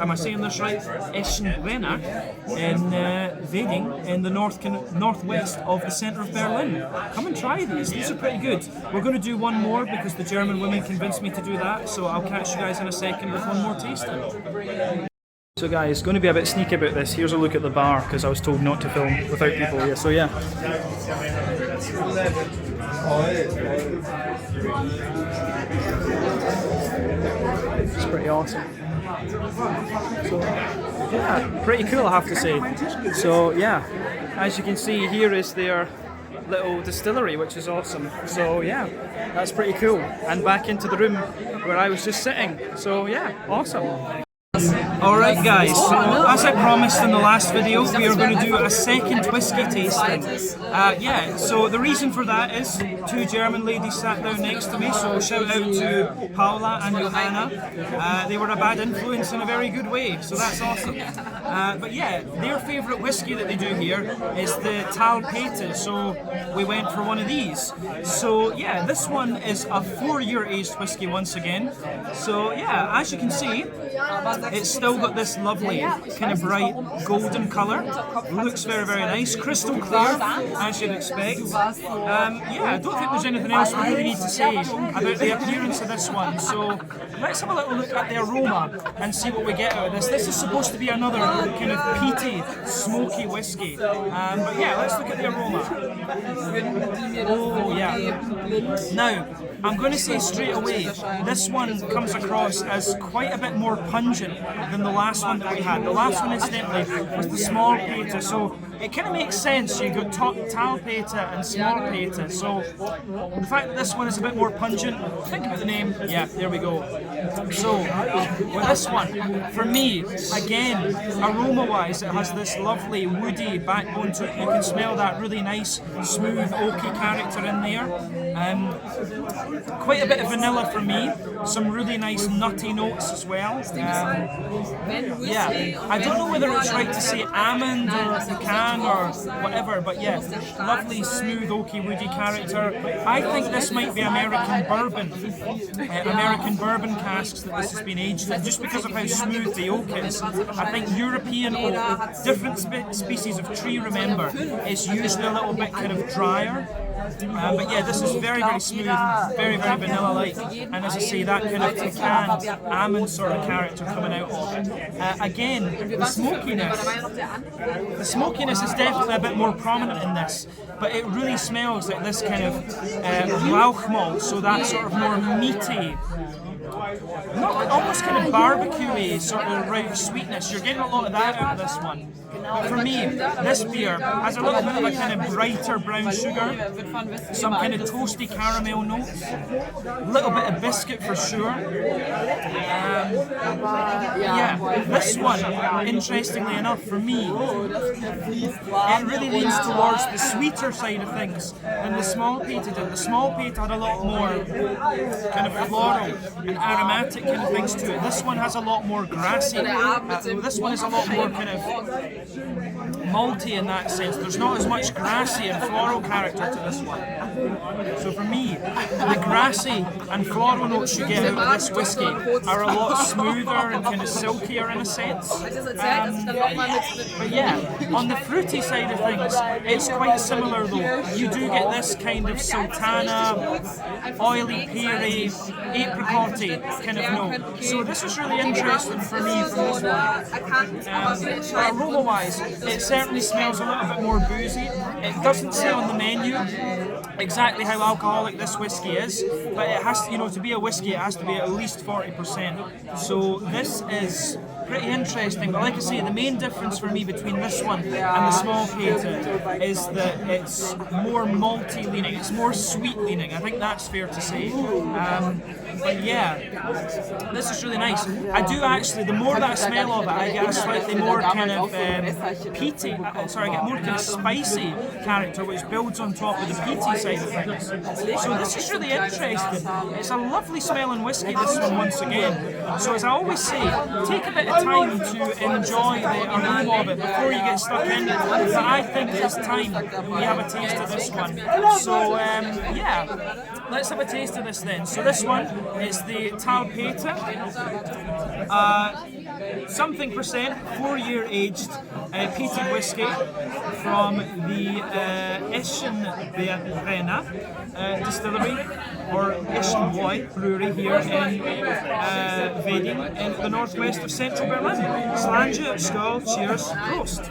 Am I saying this right? Eschenbräu in Weding in the northwest of the centre of Berlin. Come and try these. These are pretty good. We're going to do one more because the German women convinced me to do that. So I'll catch you guys in a second with one more tasting. So guys, going to be a bit sneaky about this. Here's a look at the bar because I was told not to film without people here. So yeah. It's pretty awesome. So yeah, pretty cool I have to say. So yeah, as you can see, here is their little distillery, which is awesome. So yeah, that's pretty cool. And back into the room where I was just sitting. So yeah, awesome. Alright guys, so as I promised in the last video, we are going to do a second whiskey tasting. Yeah, so the reason for that is 2 German ladies sat down next to me, so shout out to Paula and Johanna. They were a bad influence in a very good way, so that's awesome. But yeah, their favourite whiskey that they do here is the Talpete, so we went for one of these. So yeah, this one is a 4-year aged whiskey once again. So yeah, as you can see, it's still got this lovely kind of bright golden colour. Looks very, very nice. Crystal clear, as you'd expect. Yeah, I don't think there's anything else we really need to say about the appearance of this one. So let's have a little look at the aroma and see what we get out of this. This is supposed to be another kind of peaty, smoky whiskey. But yeah, let's look at the aroma. Oh yeah. Now, I'm going to say straight away, this one comes across as quite a bit more pungent than the last one that we had. The last one, incidentally, was the small peta, so it kind of makes sense. You got tall peta and small peta, so the fact that this one is a bit more pungent, think about the name, yeah, there we go. So, with this one, for me, again, aroma-wise, it has this lovely woody backbone to it. You can smell that really nice, smooth, oaky character in there. Quite a bit of vanilla for me, some really nice nutty notes as well. Yeah, I don't know whether it's right to say almond or pecan or whatever, but yeah, lovely smooth oaky woody character. I think this might be American bourbon casks that this has been aged in, just because of how smooth the oak is. I think European oak, different species of tree, remember, is usually a little bit kind of drier. But yeah, this is very, very smooth, very, very vanilla-like, and as I say, that kind of pecan, almond sort of character coming out of it. Again, the smokiness is definitely a bit more prominent in this, but it really smells like this kind of Rauch malt, so that sort of more meaty, almost kind of barbecue-y sort of Rauch sweetness. You're getting a lot of that out of this one. But for me, this beer has a little bit of a kind of brighter brown sugar, some kind of toasty caramel notes, a little bit of biscuit for sure. Yeah, this one, interestingly enough, for me, it really leans towards the sweeter side of things than the small peat did. The small peat had a lot more kind of floral and aromatic kind of things to it. This one has a lot more grassy. This one is a lot more kind of malty in that sense. There's not as much grassy and floral character to this one. So for me, the grassy and floral notes you get out of this whiskey are a lot smoother and kind of silkier in a sense. But yeah, on the fruity side of things, it's quite similar though. You do get this kind of sultana, oily, peary, apricot-y kind of note. So this is really interesting for me from this one. Aroma-wise, it certainly smells a little bit more boozy. It doesn't say on the menu exactly how alcoholic this whiskey is, but it has to, to be a whiskey, it has to be at least 40%. So this is pretty interesting, but like I say, the main difference for me between this one and the small pated is that it's more malty leaning, it's more sweet leaning. I think that's fair to say. But yeah, this is really nice. I do actually, the more that I smell of it, I get a slightly more kind of peaty, I get more kind of spicy character, which builds on top of the peaty side of things. So this is really interesting. It's a lovely smelling whiskey, this one, once again. So as I always say, take a bit of time to enjoy the aroma of it before you get stuck in. But I think it's time we have a taste of this one. So yeah, let's have a taste of this then. So this one is the Untappd, something percent, 4-year aged peated whiskey from the Eschenbräu distillery, or Eschenbräu brewery here in Baden in the northwest of central Berlin. Slange, skål, cheers, Prost.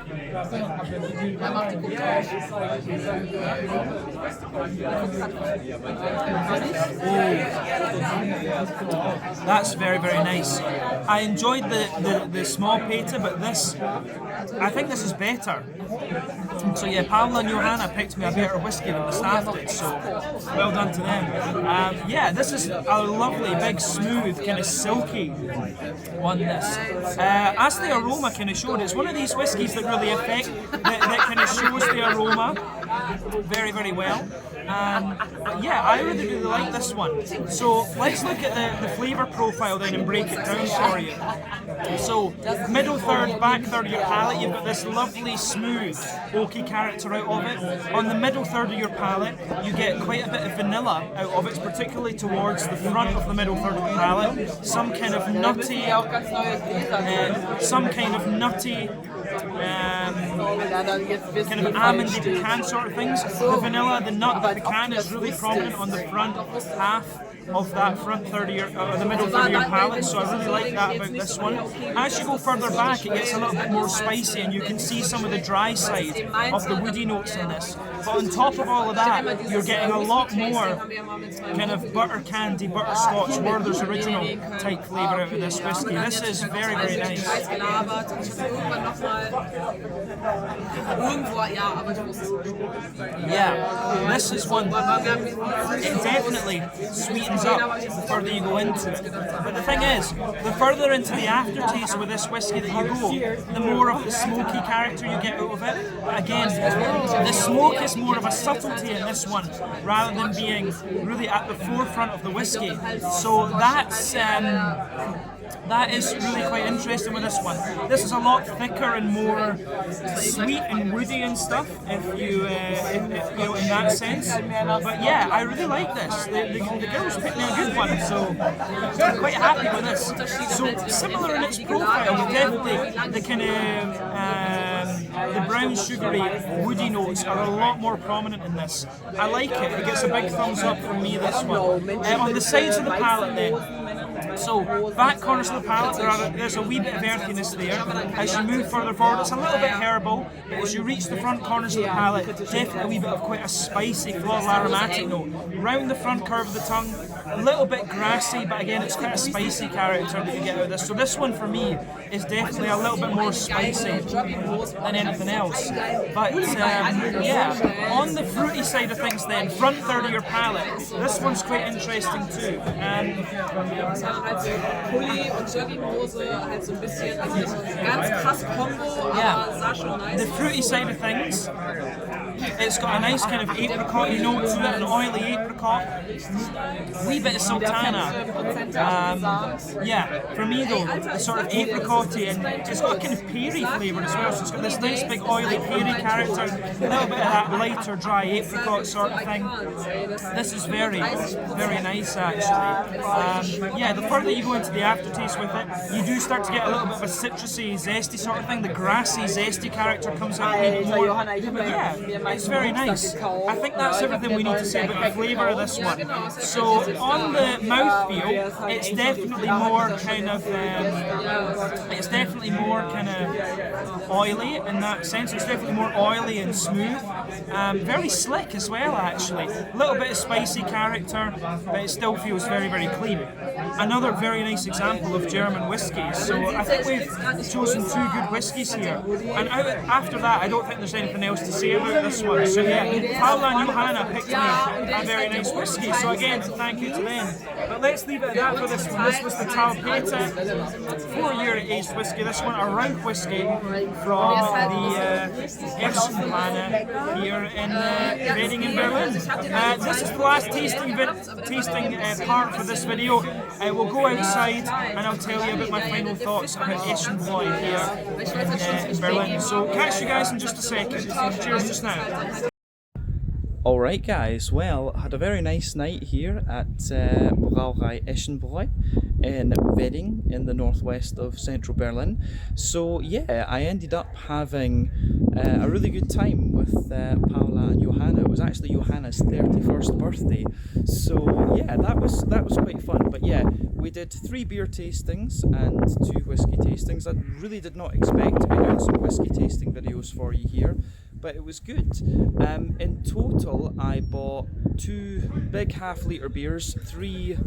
That's very, very nice. I enjoyed the small peta, but this, I think this is better. So yeah, Paula and Johanna picked me a better whiskey than the staff did, so well done to them. Yeah, this is a lovely, big, smooth, kind of silky one, this. As the aroma kind of showed, it's one of these whiskies that really that kind of shows the aroma very, very well. But yeah, I really like this one. So let's look at the flavour profile then and break it down for you. So middle third, back third of your palate, you've got this lovely smooth oaky character out of it. On the middle third of your palate, you get quite a bit of vanilla out of it, particularly towards the front of the middle third of the palate. Some kind of nutty, kind of almondy pecan sort of things. The vanilla, the nut, the pecan is really prominent on the front half of that front third of your, the middle third of your palate, so I really like that about this one. As you go further back, it gets a little bit more spicy, and you can see some of the dry side of the woody notes in this. But on top of all of that, you're getting a lot more kind of butter candy, butterscotch, Werther's Original type flavour out of this whiskey. This is very, very nice. Yeah, this is one, it definitely sweetens up the further you go into it. But the thing is, the further into the aftertaste with this whiskey that you go, the more of the smoky character you get out of it. But again, the smoke is gets more of a subtlety in this one rather than being really at the forefront of the whiskey. So that is really quite interesting with this one. This is a lot thicker and more sweet and woody and stuff, if you know, in that sense. But yeah, I really like this. The girls picked me a good one, so I'm quite happy with this. So similar in its profile, but definitely the kind of the brown sugary woody notes are a lot more prominent in this. I like it. It gets a big thumbs up from me, this one. On the sides of the palate then, so back corners of the palate, there's a wee bit of earthiness there. As you move further forward, it's a little bit herbal, but as you reach the front corners of the palate, definitely a wee bit of quite a spicy, floral aromatic note. Round the front curve of the tongue, a little bit grassy, but again, it's quite a spicy character that you get out of this. So this one for me is definitely a little bit more spicy than anything else. But yeah, on the fruity side of things then, front third of your palate, this one's quite interesting too. Pulli und Jogginghose halt so ein bisschen, also ganz krass Kombo, aber sah schon nice. The fruity side of things, it's got a nice kind of apricot note to it, an oily apricot, wee bit of sultana. Yeah, for me though, the sort of apricot-y, and it's got a kind of peary flavour as well, so it's got this nice big oily peary character, a little bit of that lighter dry apricot sort of thing. This is very, very nice actually. Yeah, the further you go into the aftertaste with it, you do start to get a little bit of a citrusy, zesty sort of thing. The grassy, zesty character comes out a bit more. But yeah, it's very nice. I think that's everything we need to say about the flavour of this one. So on the mouthfeel, it's definitely more kind of, oily in that sense. It's definitely more oily and smooth. Very slick as well actually. A little bit of spicy character, but it still feels very, very clean. Another very nice example of German whiskies. So I think we've chosen two good whiskies here. And after that, I don't think there's anything else to say about this one. So yeah, Paula and Johanna picked me a very nice whiskey. So again, thank you to them. But let's leave it at that for this one. This was the Untappd 4-year aged whiskey. This one, a rank whiskey from the Eschenbräu here in Wedding in Berlin. This is the last tasting part for this video. We'll go outside and I'll tell you about my final thoughts about Eschenbräu here in Berlin. So catch you guys in just a second. Cheers just now. Alright guys, well, I had a very nice night here at Brauerei Eschenbräu in Wedding in the northwest of central Berlin. So yeah, I ended up having a really good time with Paula and Johanna. It was actually Johanna's 31st birthday, so yeah, that was quite fun. But yeah, we did 3 beer tastings and 2 whiskey tastings. I really did not expect to be doing some whiskey tasting videos for you here, but it was good. In total, I bought 2 big half-litre beers, 3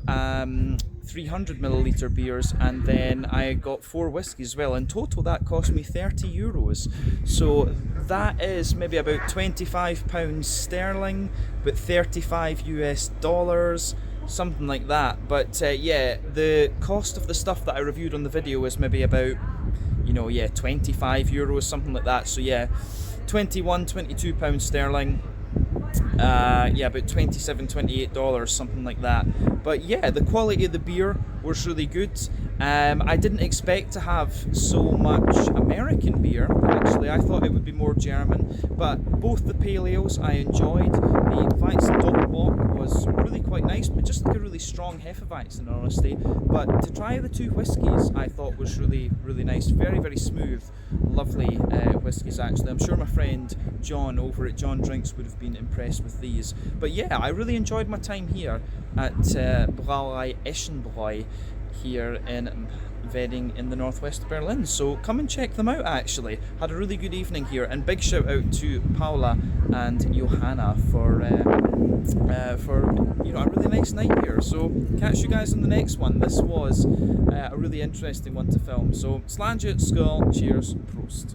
300ml beers, and then I got 4 whiskies as well. In total, that cost me €30. So that is maybe about £25 sterling, but $35 US, something like that. But yeah, the cost of the stuff that I reviewed on the video was maybe about, you know, yeah, €25, something like that. So yeah, £22 sterling. Yeah, about $27, $28, something like that. But yeah, the quality of the beer was really good. I didn't expect to have so much American beer, actually. I thought it would be more German, but both the pale ales I enjoyed. The Weizen Block was really quite nice, but just like a really strong Hefeweizen, honestly. But to try the 2 whiskies, I thought was really, really nice. Very, very smooth, lovely whiskies, actually. I'm sure my friend John over at John Drinks would have been impressed with these. But yeah, I really enjoyed my time here at Brauerei Eschenbräu here in Wedding in the northwest of Berlin. So come and check them out actually. Had a really good evening here, and big shout out to Paula and Johanna for you know, a really nice night here. So catch you guys on the next one. This was a really interesting one to film. So slange it, skull, cheers, prost.